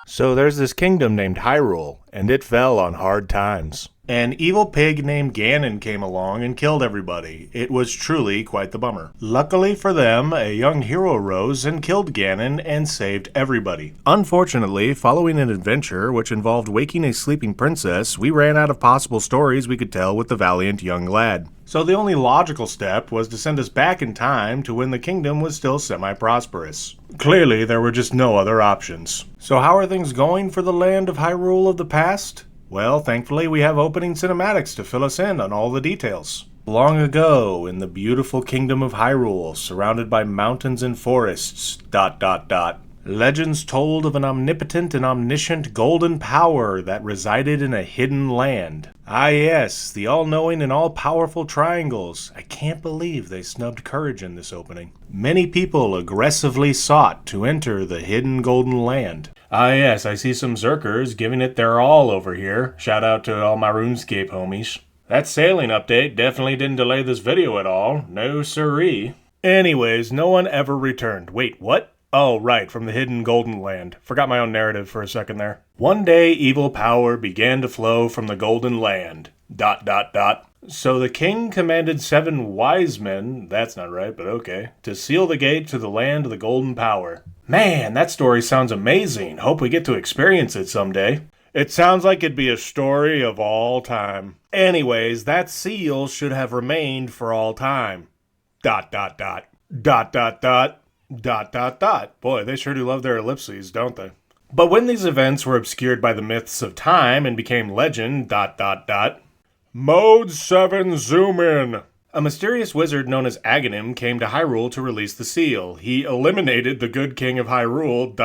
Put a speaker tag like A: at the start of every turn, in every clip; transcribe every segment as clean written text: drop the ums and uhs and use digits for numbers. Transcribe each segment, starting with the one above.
A: So there's this kingdom named Hyrule, and it fell on hard times. An evil pig named Ganon came along and killed everybody. It was truly quite the bummer. Luckily for them, a young hero rose and killed Ganon and saved everybody. Unfortunately, following an adventure which involved waking a sleeping princess, we ran out of possible stories we could tell with the valiant young lad. So the only logical step was to send us back in time to when the kingdom was still semi-prosperous. Clearly, there were just no other options. So how are things going for the land of Hyrule of the past? Well, thankfully we have opening cinematics to fill us in on all the details. Long ago, in the beautiful kingdom of Hyrule, surrounded by mountains and forests, ... Legends told of an omnipotent and omniscient golden power that resided in a hidden land. Ah yes, the all-knowing and all-powerful triangles. I can't believe they snubbed courage in this opening. Many people aggressively sought to enter the hidden golden land. Ah yes, I see some Zerkers giving it their all over here. Shout out to all my RuneScape homies. That sailing update definitely didn't delay this video at all. No siree. Anyways, no one ever returned. Wait, what? Oh, right, from the hidden golden land. Forgot my own narrative for a second there. One day, evil power began to flow from the golden land. ... So the king commanded 7 wise men, that's not right, but okay, to seal the gate to the land of the golden power. Man, that story sounds amazing. Hope we get to experience it someday. It sounds like it'd be a story of all time. Anyways, that seal should have remained for all time. ... Boy, they sure do love their ellipses, don't they? But when these events were obscured by the myths of time and became legend... Mode 7 Zoom In. A mysterious wizard known as Agahnim came to Hyrule to release the seal. He eliminated the good king of Hyrule...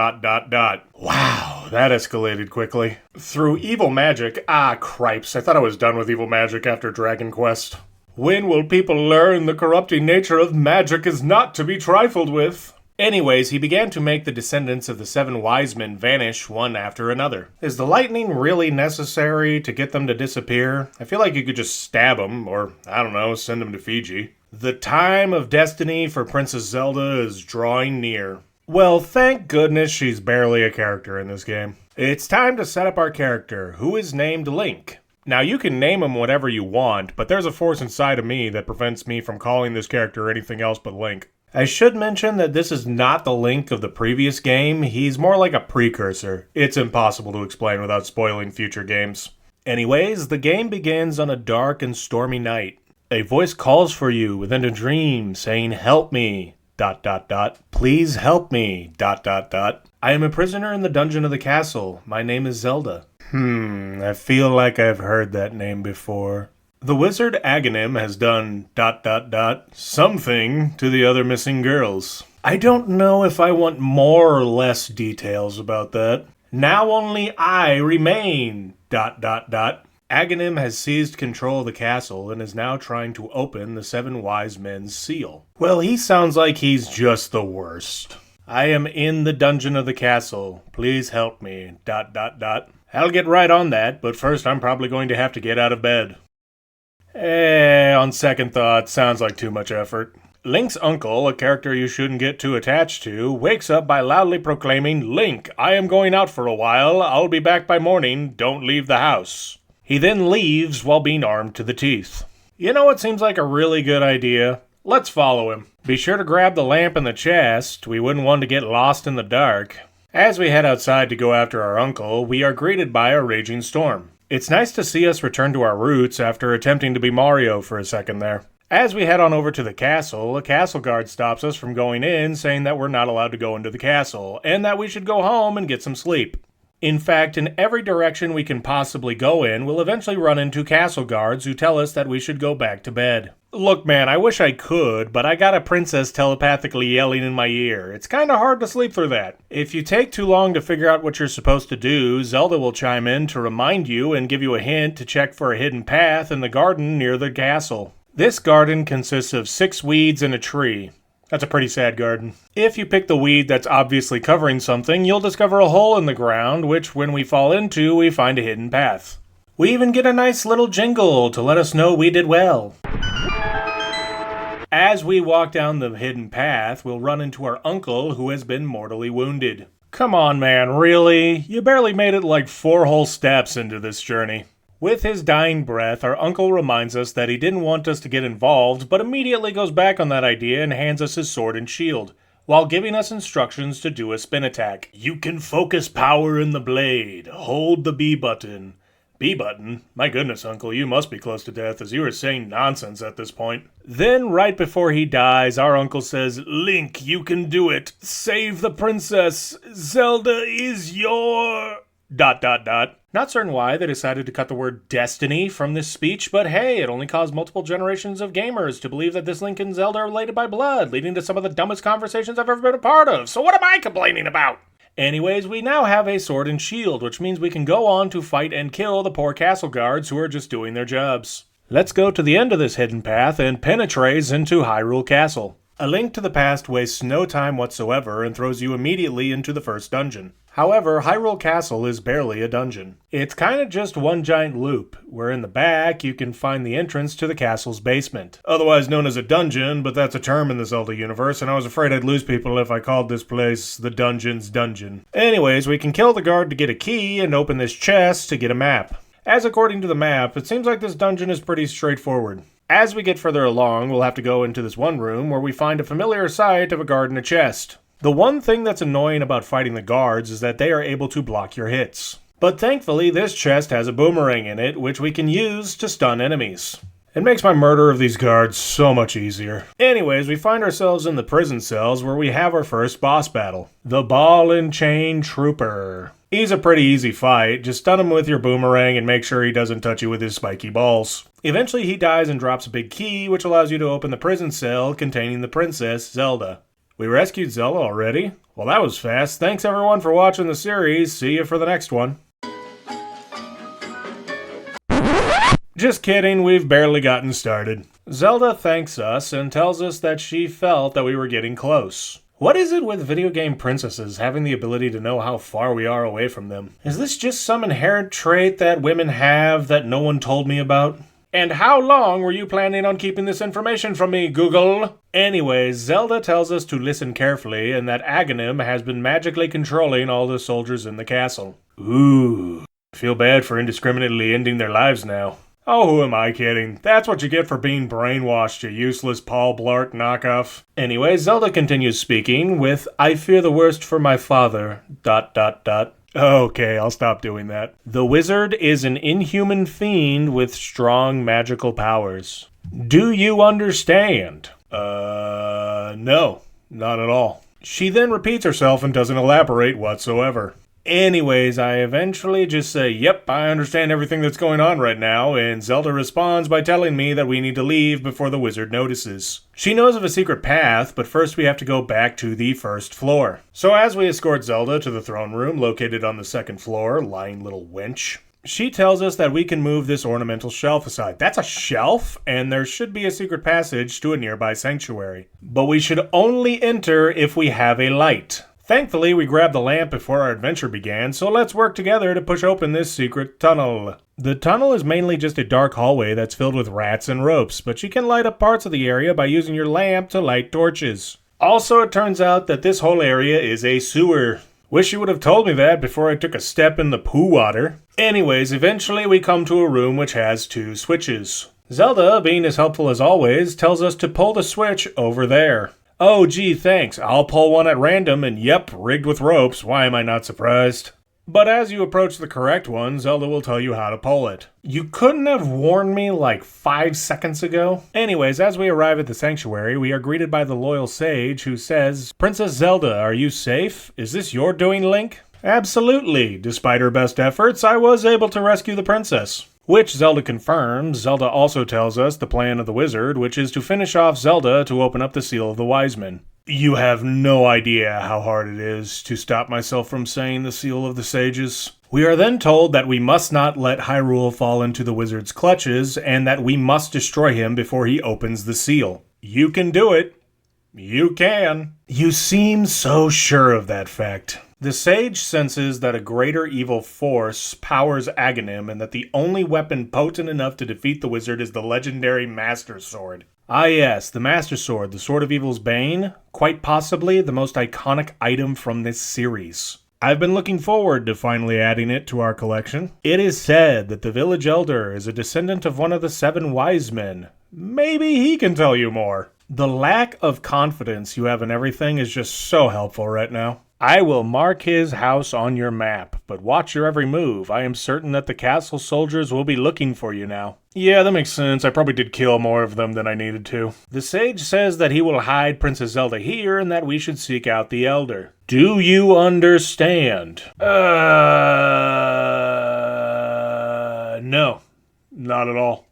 A: Wow, that escalated quickly. Through evil magic... Ah, cripes, I thought I was done with evil magic after Dragon Quest. When will people learn the corrupting nature of magic is not to be trifled with? Anyways, he began to make the descendants of the 7 wise men vanish one after another. Is the lightning really necessary to get them to disappear? I feel like you could just stab them, or, I don't know, send them to Fiji. The time of destiny for Princess Zelda is drawing near. Well, thank goodness she's barely a character in this game. It's time to set up our character, who is named Link. Now, you can name him whatever you want, but there's a force inside of me that prevents me from calling this character anything else but Link. I should mention that this is not the Link of the previous game. He's more like a precursor. It's impossible to explain without spoiling future games. Anyways, the game begins on a dark and stormy night. A voice calls for you within a dream, saying, "Help me, ... Please help me, ... I am a prisoner in the dungeon of the castle. My name is Zelda." I feel like I've heard that name before. The wizard Agahnim has done ... something to the other missing girls. I don't know if I want more or less details about that. Now only I remain ... Agahnim has seized control of the castle and is now trying to open the 7 wise men's seal. Well, he sounds like he's just the worst. I am in the dungeon of the castle. Please help me ... I'll get right on that, but first I'm probably going to have to get out of bed. On second thought, sounds like too much effort. Link's uncle, a character you shouldn't get too attached to, wakes up by loudly proclaiming, "Link, I am going out for a while. I'll be back by morning. Don't leave the house." He then leaves while being armed to the teeth. You know what seems like a really good idea? Let's follow him. Be sure to grab the lamp in the chest. We wouldn't want to get lost in the dark. As we head outside to go after our uncle, we are greeted by a raging storm. It's nice to see us return to our roots after attempting to be Mario for a second there. As we head on over to the castle, a castle guard stops us from going in, saying that we're not allowed to go into the castle, and that we should go home and get some sleep. In fact, in every direction we can possibly go in, we'll eventually run into castle guards who tell us that we should go back to bed. Look, man, I wish I could, but I got a princess telepathically yelling in my ear. It's kinda hard to sleep through that. If you take too long to figure out what you're supposed to do, Zelda will chime in to remind you and give you a hint to check for a hidden path in the garden near the castle. This garden consists of 6 weeds and a tree. That's a pretty sad garden. If you pick the weed that's obviously covering something, you'll discover a hole in the ground, which when we fall into, we find a hidden path. We even get a nice little jingle to let us know we did well. As we walk down the hidden path, we'll run into our uncle who has been mortally wounded. Come on, man, really? You barely made it like 4 whole steps into this journey. With his dying breath, our uncle reminds us that he didn't want us to get involved, but immediately goes back on that idea and hands us his sword and shield, while giving us instructions to do a spin attack. You can focus power in the blade. Hold the B button. B button? My goodness, Uncle, you must be close to death, as you are saying nonsense at this point. Then, right before he dies, our uncle says, Link, you can do it. Save the princess. Zelda is your... ... Not certain why they decided to cut the word destiny from this speech, but hey, it only caused multiple generations of gamers to believe that this Link and Zelda are related by blood, leading to some of the dumbest conversations I've ever been a part of. So what am I complaining about? Anyways, we now have a sword and shield, which means we can go on to fight and kill the poor castle guards who are just doing their jobs. Let's go to the end of this hidden path and penetrate into Hyrule Castle. A Link to the Past wastes no time whatsoever and throws you immediately into the first dungeon. However, Hyrule Castle is barely a dungeon. It's kind of just one giant loop, where in the back you can find the entrance to the castle's basement. Otherwise known as a dungeon, but that's a term in the Zelda universe, and I was afraid I'd lose people if I called this place the Dungeon's Dungeon. Anyways, we can kill the guard to get a key and open this chest to get a map. As according to the map, it seems like this dungeon is pretty straightforward. As we get further along, we'll have to go into this one room where we find a familiar sight of a guard and a chest. The one thing that's annoying about fighting the guards is that they are able to block your hits. But thankfully, this chest has a boomerang in it, which we can use to stun enemies. It makes my murder of these guards so much easier. Anyways, we find ourselves in the prison cells where we have our first boss battle. The Ball and Chain Trooper. He's a pretty easy fight, just stun him with your boomerang and make sure he doesn't touch you with his spiky balls. Eventually he dies and drops a big key, which allows you to open the prison cell containing the Princess Zelda. We rescued Zelda already? Well, that was fast. Thanks everyone for watching the series. See you for the next one. Just kidding, we've barely gotten started. Zelda thanks us and tells us that she felt that we were getting close. What is it with video game princesses having the ability to know how far we are away from them? Is this just some inherent trait that women have that no one told me about? And how long were you planning on keeping this information from me, Google? Anyways, Zelda tells us to listen carefully and that Agahnim has been magically controlling all the soldiers in the castle. Ooh, I feel bad for indiscriminately ending their lives now. Oh, who am I kidding? That's what you get for being brainwashed, you useless Paul Blart knockoff. Anyway, Zelda continues speaking with, I fear the worst for my father, ... Okay, I'll stop doing that. The wizard is an inhuman fiend with strong magical powers. Do you understand? No, not at all. She then repeats herself and doesn't elaborate whatsoever. Anyways, I eventually just say, yep, I understand everything that's going on right now, and Zelda responds by telling me that we need to leave before the wizard notices. She knows of a secret path, but first we have to go back to the first floor. So as we escort Zelda to the throne room located on the second floor, lying little wench, she tells us that we can move this ornamental shelf aside. That's a shelf, and there should be a secret passage to a nearby sanctuary. But we should only enter if we have a light. Thankfully, we grabbed the lamp before our adventure began, so let's work together to push open this secret tunnel. The tunnel is mainly just a dark hallway that's filled with rats and ropes, but you can light up parts of the area by using your lamp to light torches. Also, it turns out that this whole area is a sewer. Wish you would have told me that before I took a step in the poo water. Anyways, eventually we come to a room which has 2 switches. Zelda, being as helpful as always, tells us to pull the switch over there. Oh gee, thanks. I'll pull one at random and yep, rigged with ropes. Why am I not surprised? But as you approach the correct one, Zelda will tell you how to pull it. You couldn't have warned me like 5 seconds ago? Anyways, as we arrive at the sanctuary, we are greeted by the loyal sage who says, Princess Zelda, are you safe? Is this your doing, Link? Absolutely. Despite her best efforts, I was able to rescue the princess. Which Zelda confirms. Zelda also tells us the plan of the wizard, which is to finish off Zelda to open up the Seal of the Wise Men. You have no idea how hard it is to stop myself from saying the Seal of the Sages. We are then told that we must not let Hyrule fall into the wizard's clutches, and that we must destroy him before he opens the seal. You can do it. You can. You seem so sure of that fact. The sage senses that a greater evil force powers Agahnim and that the only weapon potent enough to defeat the wizard is the legendary Master Sword. Ah yes, the Master Sword, the Sword of Evil's Bane, quite possibly the most iconic item from this series. I've been looking forward to finally adding it to our collection. It is said that the village elder is a descendant of one of the 7 wise men. Maybe he can tell you more. The lack of confidence you have in everything is just so helpful right now. I will mark his house on your map, but watch your every move. I am certain that the castle soldiers will be looking for you now. Yeah, that makes sense. I probably did kill more of them than I needed to. The sage says that he will hide Princess Zelda here and that we should seek out the elder. Do you understand? No, not at all.